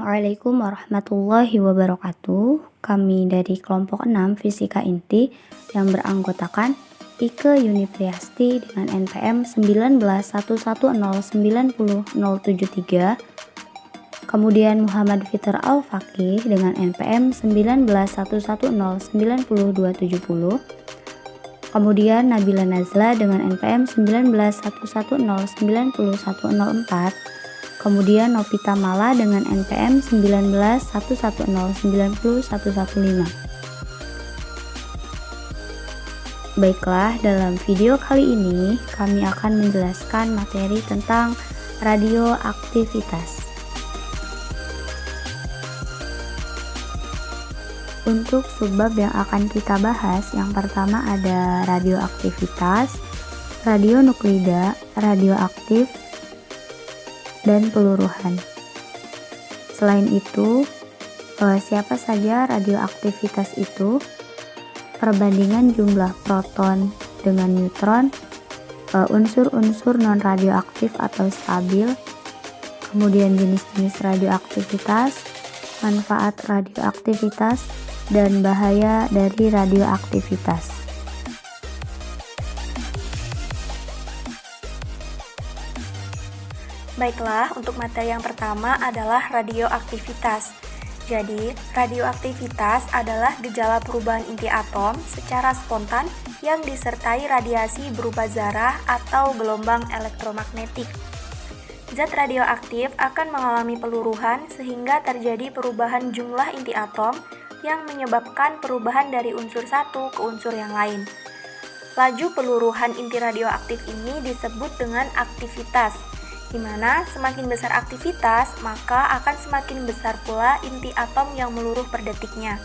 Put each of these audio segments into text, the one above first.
Assalamualaikum warahmatullahi wabarakatuh. Kami dari kelompok 6 Fisika Inti yang beranggotakan Ike Yuni Priasti dengan NPM 191109073, kemudian Muhammad Fitr Al-Faqih dengan NPM 191109070, kemudian Nabila Nazla dengan NPM 191109104, kemudian Novita Mala dengan NPM 19110901115. Baiklah, dalam video kali ini kami akan menjelaskan materi tentang radioaktivitas. Untuk subbab yang akan kita bahas, yang pertama ada radioaktivitas, radionuklida, radioaktif, dan peluruhan. Selain itu, siapa saja radioaktivitas itu, perbandingan jumlah proton dengan neutron, unsur-unsur non-radioaktif atau stabil, kemudian jenis-jenis radioaktivitas, manfaat radioaktivitas, dan bahaya dari radioaktivitas. Baiklah, untuk materi yang pertama adalah radioaktivitas. Jadi, radioaktivitas adalah gejala perubahan inti atom secara spontan yang disertai radiasi berupa zarah atau gelombang elektromagnetik. Zat radioaktif akan mengalami peluruhan sehingga terjadi perubahan jumlah inti atom yang menyebabkan perubahan dari unsur satu ke unsur yang lain. Laju peluruhan inti radioaktif ini disebut dengan aktivitas, di mana semakin besar aktivitas, maka akan semakin besar pula inti atom yang meluruh per detiknya.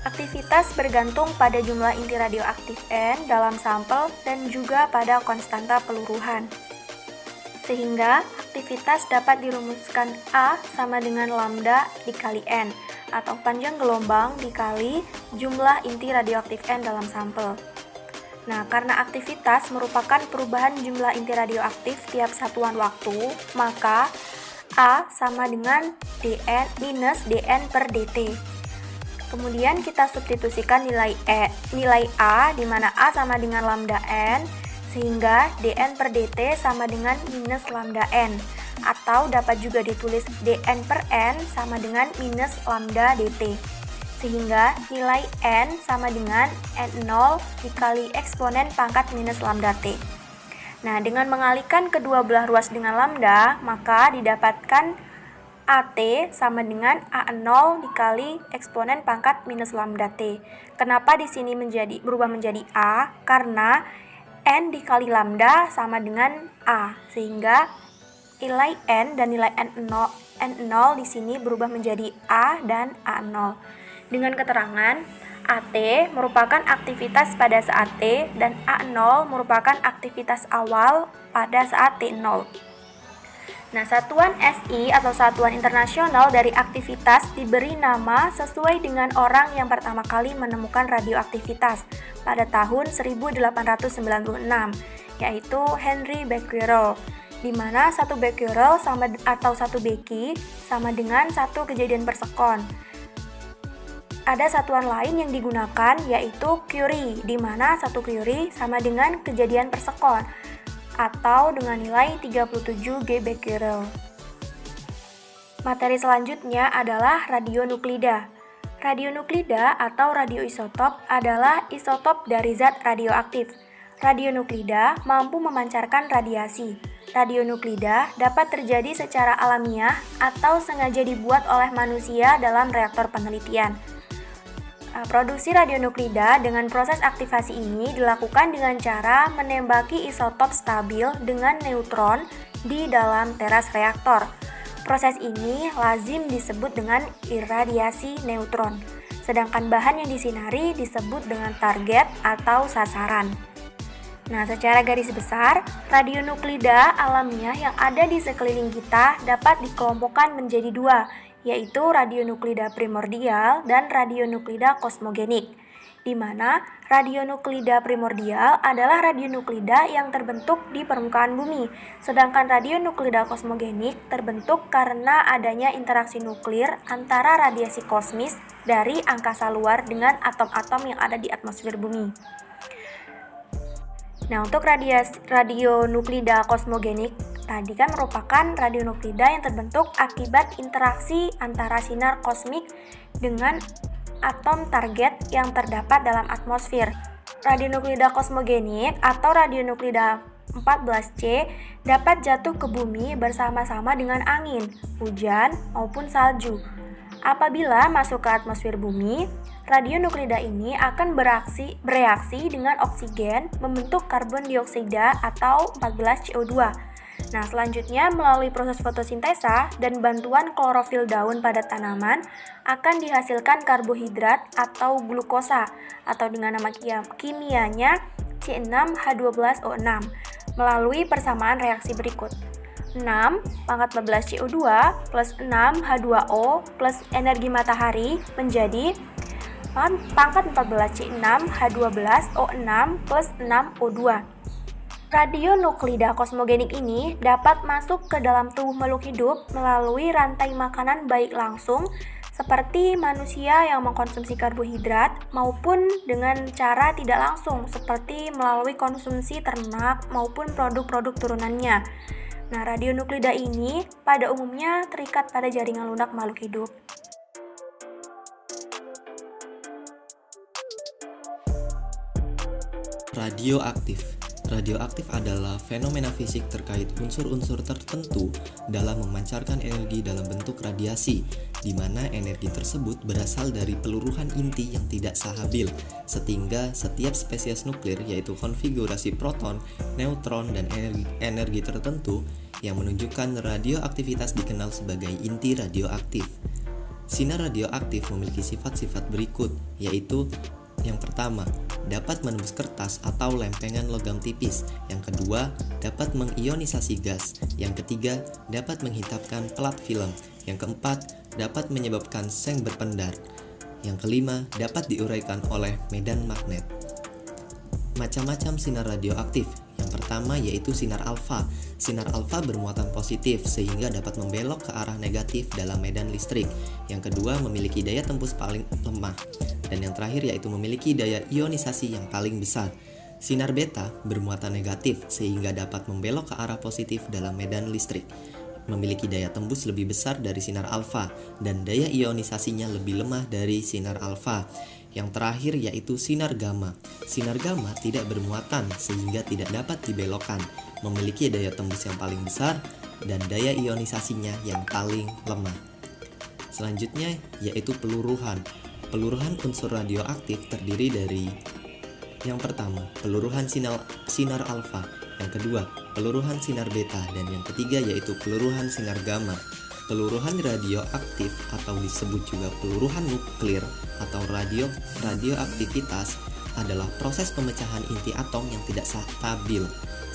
Aktivitas bergantung pada jumlah inti radioaktif N dalam sampel dan juga pada konstanta peluruhan. Sehingga aktivitas dapat dirumuskan A sama dengan lambda dikali N, atau panjang gelombang dikali jumlah inti radioaktif N dalam sampel. Nah, karena aktivitas merupakan perubahan jumlah inti radioaktif tiap satuan waktu, maka A sama dengan dN minus dN per dt. Kemudian kita substitusikan nilai A, di mana A sama dengan lambda N, sehingga dN per dt sama dengan minus lambda N, atau dapat juga ditulis dN per N sama dengan minus lambda dt. Sehingga nilai N sama dengan N0 dikali eksponen pangkat minus lambda T. Nah, dengan mengalihkan kedua belah ruas dengan lambda, maka didapatkan AT sama dengan A0 dikali eksponen pangkat minus lambda T. Kenapa di sini berubah menjadi A? Karena N dikali lambda sama dengan A, sehingga nilai N dan nilai N0 di sini berubah menjadi A dan A0. Dengan keterangan, AT merupakan aktivitas pada saat T dan A0 merupakan aktivitas awal pada saat T0. Nah, satuan SI atau satuan internasional dari aktivitas diberi nama sesuai dengan orang yang pertama kali menemukan radioaktivitas pada tahun 1896, yaitu Henry Becquerel, di mana 1 becquerel atau 1 Becky sama dengan 1 kejadian per sekon. Ada satuan lain yang digunakan yaitu Curie, di mana 1 Curie sama dengan kejadian per sekon atau dengan nilai 37 G becquerel. Materi selanjutnya adalah radionuklida. Radionuklida atau radioisotop adalah isotop dari zat radioaktif. Radionuklida mampu memancarkan radiasi. Radionuklida dapat terjadi secara alamiah atau sengaja dibuat oleh manusia dalam reaktor penelitian. Produksi radionuklida dengan proses aktivasi ini dilakukan dengan cara menembaki isotop stabil dengan neutron di dalam teras reaktor. Proses ini lazim disebut dengan irradiasi neutron, sedangkan bahan yang disinari disebut dengan target atau sasaran. Nah, secara garis besar, radionuklida alamiah yang ada di sekeliling kita dapat dikelompokkan menjadi 2, yaitu radionuklida primordial dan radionuklida kosmogenik. di mana radionuklida primordial adalah radionuklida yang terbentuk di permukaan bumi, sedangkan radionuklida kosmogenik terbentuk karena adanya interaksi nuklir antara radiasi kosmis dari angkasa luar dengan atom-atom yang ada di atmosfer bumi. Nah, untuk radionuklida kosmogenik tadi kan merupakan radionuklida yang terbentuk akibat interaksi antara sinar kosmik dengan atom target yang terdapat dalam atmosfer. Radionuklida kosmogenik atau radionuklida 14C dapat jatuh ke bumi bersama-sama dengan angin, hujan, maupun salju. Apabila masuk ke atmosfer bumi, radionuklida ini akan bereaksi dengan oksigen membentuk karbon dioksida atau 14CO2. Nah, selanjutnya melalui proses fotosintesa dan bantuan klorofil daun pada tanaman akan dihasilkan karbohidrat atau glukosa atau dengan nama kimianya C6H12O6 melalui persamaan reaksi berikut. 6 pangkat 14CO2 plus 6H2O plus energi matahari menjadi pangkat 14C6H12O6 plus 6O2. Radionuklida kosmogenik ini dapat masuk ke dalam tubuh makhluk hidup melalui rantai makanan baik langsung seperti manusia yang mengkonsumsi karbohidrat maupun dengan cara tidak langsung seperti melalui konsumsi ternak maupun produk-produk turunannya. Nah, radionuklida ini pada umumnya terikat pada jaringan lunak makhluk hidup. Radioaktif. Radioaktif adalah fenomena fisik terkait unsur-unsur tertentu dalam memancarkan energi dalam bentuk radiasi, di mana energi tersebut berasal dari peluruhan inti yang tidak stabil, sehingga setiap spesies nuklir yaitu konfigurasi proton, neutron, dan energi tertentu yang menunjukkan radioaktivitas dikenal sebagai inti radioaktif. Sinar radioaktif memiliki sifat-sifat berikut, yaitu yang pertama, dapat menembus kertas atau lempengan logam tipis. Yang kedua, dapat mengionisasi gas. Yang ketiga, dapat menghitamkan pelat film. Yang keempat, dapat menyebabkan seng berpendar. Yang kelima, dapat diuraikan oleh medan magnet. Macam-macam sinar radioaktif. Yang pertama yaitu sinar alfa. Sinar alfa bermuatan positif sehingga dapat membelok ke arah negatif dalam medan listrik. Yang kedua, memiliki daya tembus paling lemah. Dan yang terakhir yaitu memiliki daya ionisasi yang paling besar. Sinar beta bermuatan negatif sehingga dapat membelok ke arah positif dalam medan listrik. Memiliki daya tembus lebih besar dari sinar alfa dan daya ionisasinya lebih lemah dari sinar alfa. Yang terakhir yaitu sinar gamma. Sinar gamma tidak bermuatan sehingga tidak dapat dibelokkan, memiliki daya tembus yang paling besar dan daya ionisasinya yang paling lemah. Selanjutnya yaitu peluruhan. Peluruhan unsur radioaktif terdiri dari yang pertama, peluruhan sinar alfa, yang kedua, peluruhan sinar beta, dan yang ketiga yaitu peluruhan sinar gamma. Peluruhan radioaktif atau disebut juga peluruhan nuklir atau radioaktivitas adalah proses pemecahan inti atom yang tidak stabil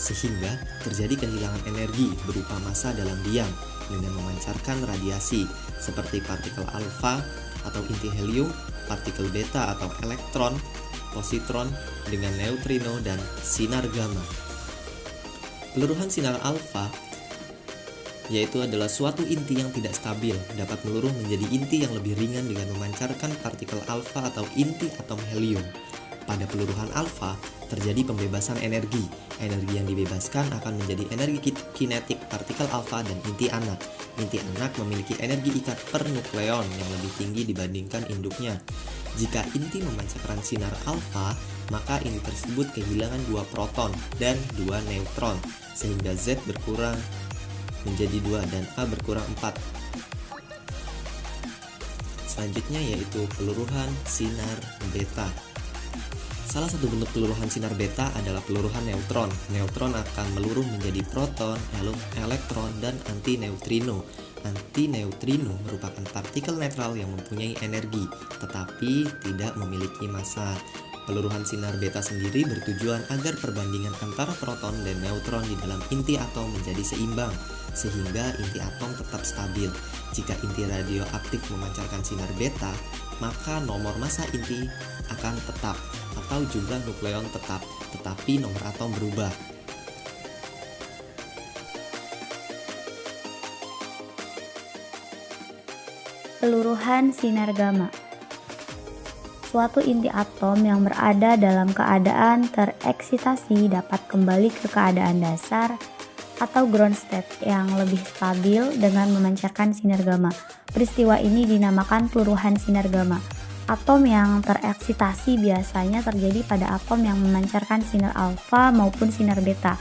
sehingga terjadi kehilangan energi berupa massa dalam diam dengan memancarkan radiasi seperti partikel alfa atau inti helium, partikel beta atau elektron, positron dengan neutrino dan sinar gamma. Peluruhan sinar alfa yaitu adalah suatu inti yang tidak stabil dapat meluruh menjadi inti yang lebih ringan dengan memancarkan partikel alfa atau inti atom helium. Pada peluruhan alfa terjadi pembebasan energi. Energi yang dibebaskan akan menjadi energi kinetik partikel alfa dan inti anak. Inti anak memiliki energi ikat per nukleon yang lebih tinggi dibandingkan induknya. Jika inti memancarkan sinar alfa, maka inti tersebut kehilangan 2 proton dan 2 neutron, sehingga Z berkurang menjadi 2 dan A berkurang 4. Selanjutnya yaitu peluruhan sinar beta. Salah satu bentuk peluruhan sinar beta adalah peluruhan neutron. Neutron akan meluruh menjadi proton, elektron, dan antineutrino. Antineutrino merupakan partikel netral yang mempunyai energi, tetapi tidak memiliki massa. Peluruhan sinar beta sendiri bertujuan agar perbandingan antara proton dan neutron di dalam inti atom menjadi seimbang, sehingga inti atom tetap stabil. Jika inti radioaktif memancarkan sinar beta, maka nomor massa inti akan tetap atau jumlah nukleon tetap, tetapi nomor atom berubah. Peluruhan sinar gamma. Suatu inti atom yang berada dalam keadaan tereksitasi dapat kembali ke keadaan dasar atau ground state yang lebih stabil dengan memancarkan sinar gamma. Peristiwa ini dinamakan peluruhan sinar gamma. Atom yang tereksitasi biasanya terjadi pada atom yang memancarkan sinar alfa maupun sinar beta.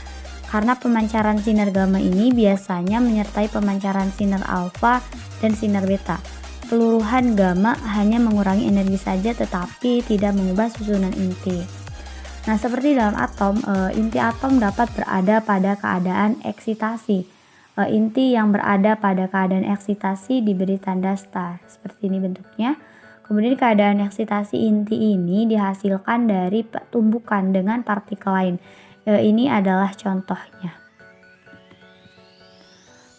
Karena pemancaran sinar gamma ini biasanya menyertai pemancaran sinar alfa dan sinar beta. Peluruhan gamma hanya mengurangi energi saja tetapi tidak mengubah susunan inti. Nah, seperti dalam atom, inti atom dapat berada pada keadaan eksitasi. Inti yang berada pada keadaan eksitasi diberi tanda star. Seperti ini bentuknya. Kemudian keadaan eksitasi inti ini dihasilkan dari tumbukan dengan partikel lain. Ini adalah contohnya.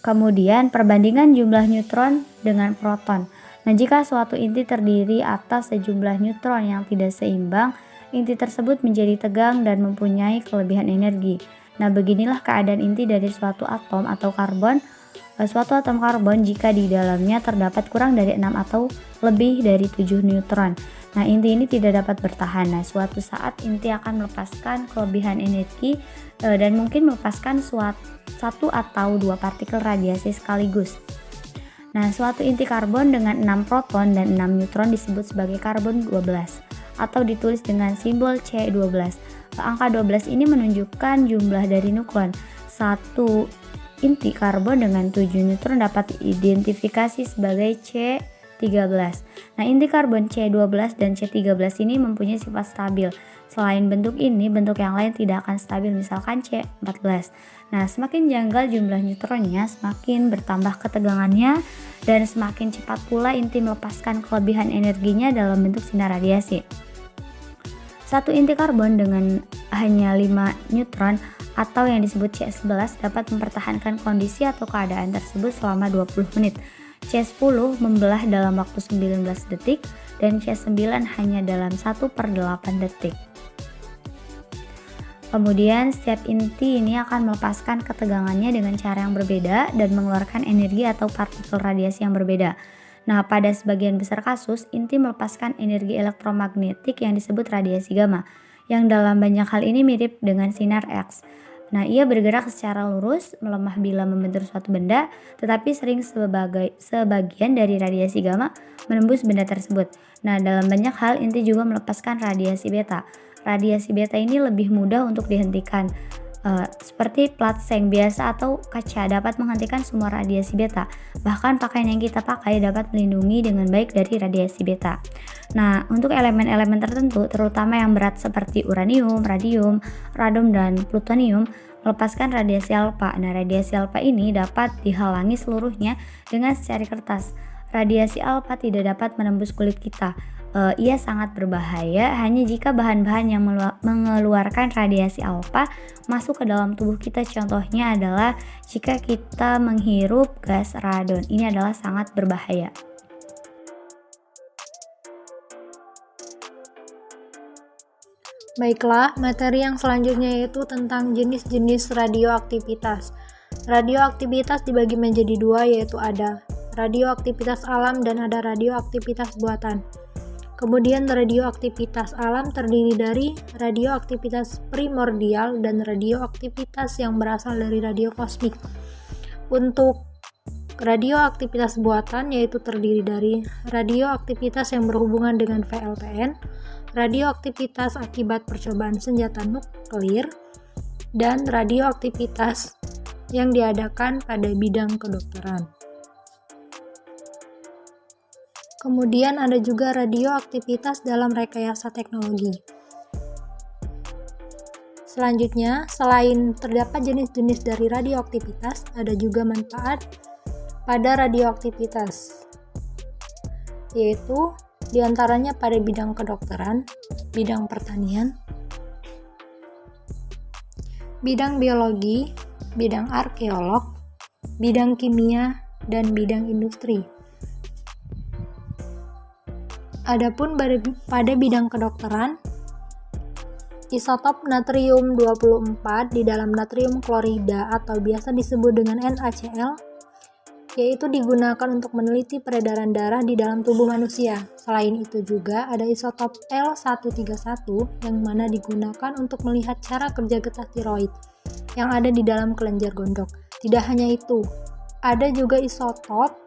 Kemudian perbandingan jumlah neutron dengan proton. Nah, jika suatu inti terdiri atas sejumlah neutron yang tidak seimbang, inti tersebut menjadi tegang dan mempunyai kelebihan energi. Nah, beginilah keadaan inti dari suatu atom atau karbon. Suatu atom karbon jika di dalamnya terdapat kurang dari 6 atau lebih dari 7 neutron. Nah, inti ini tidak dapat bertahan. Nah, suatu saat inti akan melepaskan kelebihan energi dan mungkin melepaskan satu atau dua partikel radiasi sekaligus. Nah, suatu inti karbon dengan 6 proton dan 6 neutron disebut sebagai karbon 12 atau ditulis dengan simbol C12. Angka 12 ini menunjukkan jumlah dari nukleon. Satu inti karbon dengan 7 neutron dapat diidentifikasi sebagai C13. Nah, inti karbon C12 dan C13 ini mempunyai sifat stabil. Selain bentuk ini, bentuk yang lain tidak akan stabil, misalkan C14. Nah, semakin janggal jumlah neutronnya, semakin bertambah ketegangannya, dan semakin cepat pula inti melepaskan kelebihan energinya dalam bentuk sinar radiasi. Satu inti karbon dengan hanya 5 neutron atau yang disebut C11 dapat mempertahankan kondisi atau keadaan tersebut selama 20 menit. C10 membelah dalam waktu 19 detik dan C9 hanya dalam 1/8 detik. Kemudian setiap inti ini akan melepaskan ketegangannya dengan cara yang berbeda dan mengeluarkan energi atau partikel radiasi yang berbeda. Nah, pada sebagian besar kasus, inti melepaskan energi elektromagnetik yang disebut radiasi gamma, yang dalam banyak hal ini mirip dengan sinar X. Nah, ia bergerak secara lurus, melemah bila membentur suatu benda, tetapi sering sebagian dari radiasi gamma menembus benda tersebut. Nah, dalam banyak hal, inti juga melepaskan radiasi beta. Radiasi beta ini lebih mudah untuk dihentikan, seperti plat seng biasa atau kaca dapat menghentikan semua radiasi beta. Bahkan pakaian yang kita pakai dapat melindungi dengan baik dari radiasi beta. Nah, untuk elemen-elemen tertentu, terutama yang berat seperti uranium, radium, radon, dan plutonium, melepaskan radiasi alfa. Nah, radiasi alfa ini dapat dihalangi seluruhnya dengan secari kertas. Radiasi alfa tidak dapat menembus kulit kita. Ia sangat berbahaya hanya jika bahan-bahan yang mengeluarkan radiasi alfa masuk ke dalam tubuh kita. Contohnya adalah jika kita menghirup gas radon. Ini adalah sangat berbahaya. Baiklah, materi yang selanjutnya yaitu tentang jenis-jenis radioaktivitas. Radioaktivitas dibagi menjadi dua, yaitu ada radioaktivitas alam dan ada radioaktivitas buatan. Kemudian radioaktivitas alam terdiri dari radioaktivitas primordial dan radioaktivitas yang berasal dari radio kosmik. Untuk radioaktivitas buatan yaitu terdiri dari radioaktivitas yang berhubungan dengan VLTN, radioaktivitas akibat percobaan senjata nuklir, dan radioaktivitas yang diadakan pada bidang kedokteran. Kemudian ada juga radioaktivitas dalam rekayasa teknologi. Selanjutnya, selain terdapat jenis-jenis dari radioaktivitas, ada juga manfaat pada radioaktivitas, yaitu di antaranya pada bidang kedokteran, bidang pertanian, bidang biologi, bidang arkeolog, bidang kimia, dan bidang industri. Adapun pada bidang kedokteran, isotop natrium 24 di dalam natrium klorida atau biasa disebut dengan NaCl, yaitu digunakan untuk meneliti peredaran darah di dalam tubuh manusia. Selain itu juga ada isotop L131 yang mana digunakan untuk melihat cara kerja getah tiroid yang ada di dalam kelenjar gondok. Tidak hanya itu, ada juga isotop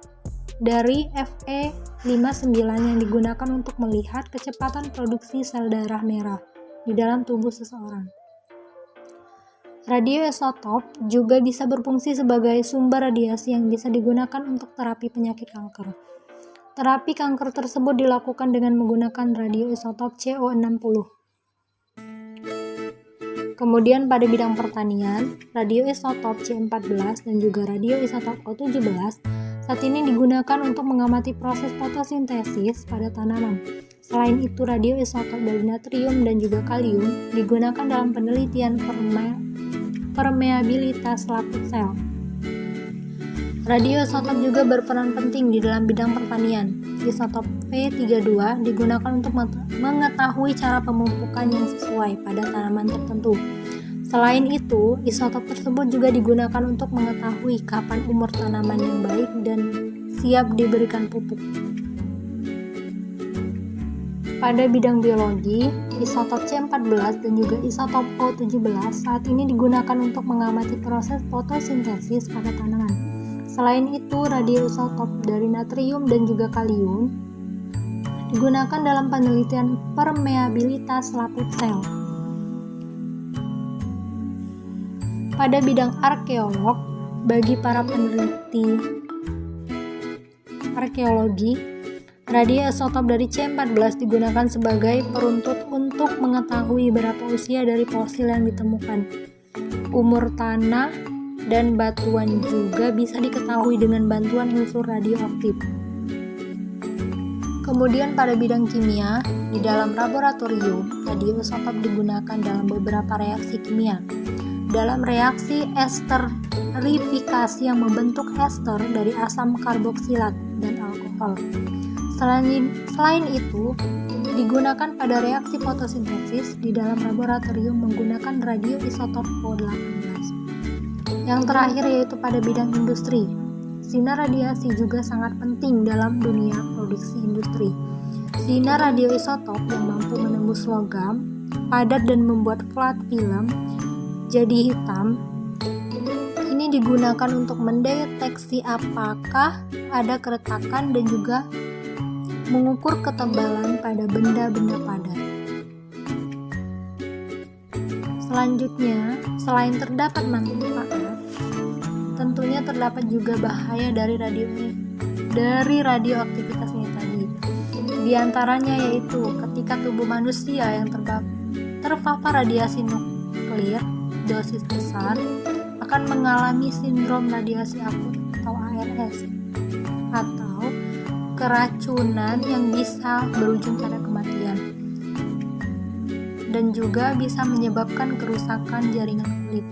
dari Fe59 yang digunakan untuk melihat kecepatan produksi sel darah merah di dalam tubuh seseorang. Radioisotop juga bisa berfungsi sebagai sumber radiasi yang bisa digunakan untuk terapi penyakit kanker. Terapi kanker tersebut dilakukan dengan menggunakan radioisotop Co60. Kemudian pada bidang pertanian, radioisotop C14 dan juga radioisotop O17 saat ini digunakan untuk mengamati proses fotosintesis pada tanaman. Selain itu, radioisotop dari natrium dan juga kalium digunakan dalam penelitian permeabilitas lapis sel. Radioisotop juga berperan penting di dalam bidang pertanian. Isotop V32 digunakan untuk mengetahui cara pemupukan yang sesuai pada tanaman tertentu. Selain itu, isotop tersebut juga digunakan untuk mengetahui kapan umur tanaman yang baik dan siap diberikan pupuk. Pada bidang biologi, isotop C14 dan juga isotop O17 saat ini digunakan untuk mengamati proses fotosintesis pada tanaman. Selain itu, radioisotop dari natrium dan juga kalium digunakan dalam penelitian permeabilitas lapis sel. Pada bidang arkeolog, bagi para peneliti arkeologi, radioisotop dari C14 digunakan sebagai peruntut untuk mengetahui berapa usia dari fosil yang ditemukan. Umur tanah dan batuan juga bisa diketahui dengan bantuan unsur radioaktif. Kemudian pada bidang kimia, di dalam laboratorium, radioisotop digunakan dalam beberapa reaksi kimia. Dalam reaksi esterifikasi yang membentuk ester dari asam karboksilat dan alkohol. Selain itu, digunakan pada reaksi fotosintesis di dalam laboratorium menggunakan radioisotop O18. Yang terakhir yaitu pada bidang industri. Sinar radiasi juga sangat penting dalam dunia produksi industri. Sinar radioisotop yang mampu menembus logam, padat dan membuat flat film jadi hitam, ini digunakan untuk mendeteksi apakah ada keretakan dan juga mengukur ketebalan pada benda-benda padat. Selanjutnya, selain terdapat manfaat, tentunya terdapat juga bahaya dari radioaktivitasnya tadi. Di antaranya yaitu ketika tubuh manusia yang terpapar radiasi nuklir dosis besar akan mengalami sindrom radiasi akut atau ARS atau keracunan yang bisa berujung pada kematian dan juga bisa menyebabkan kerusakan jaringan kulit.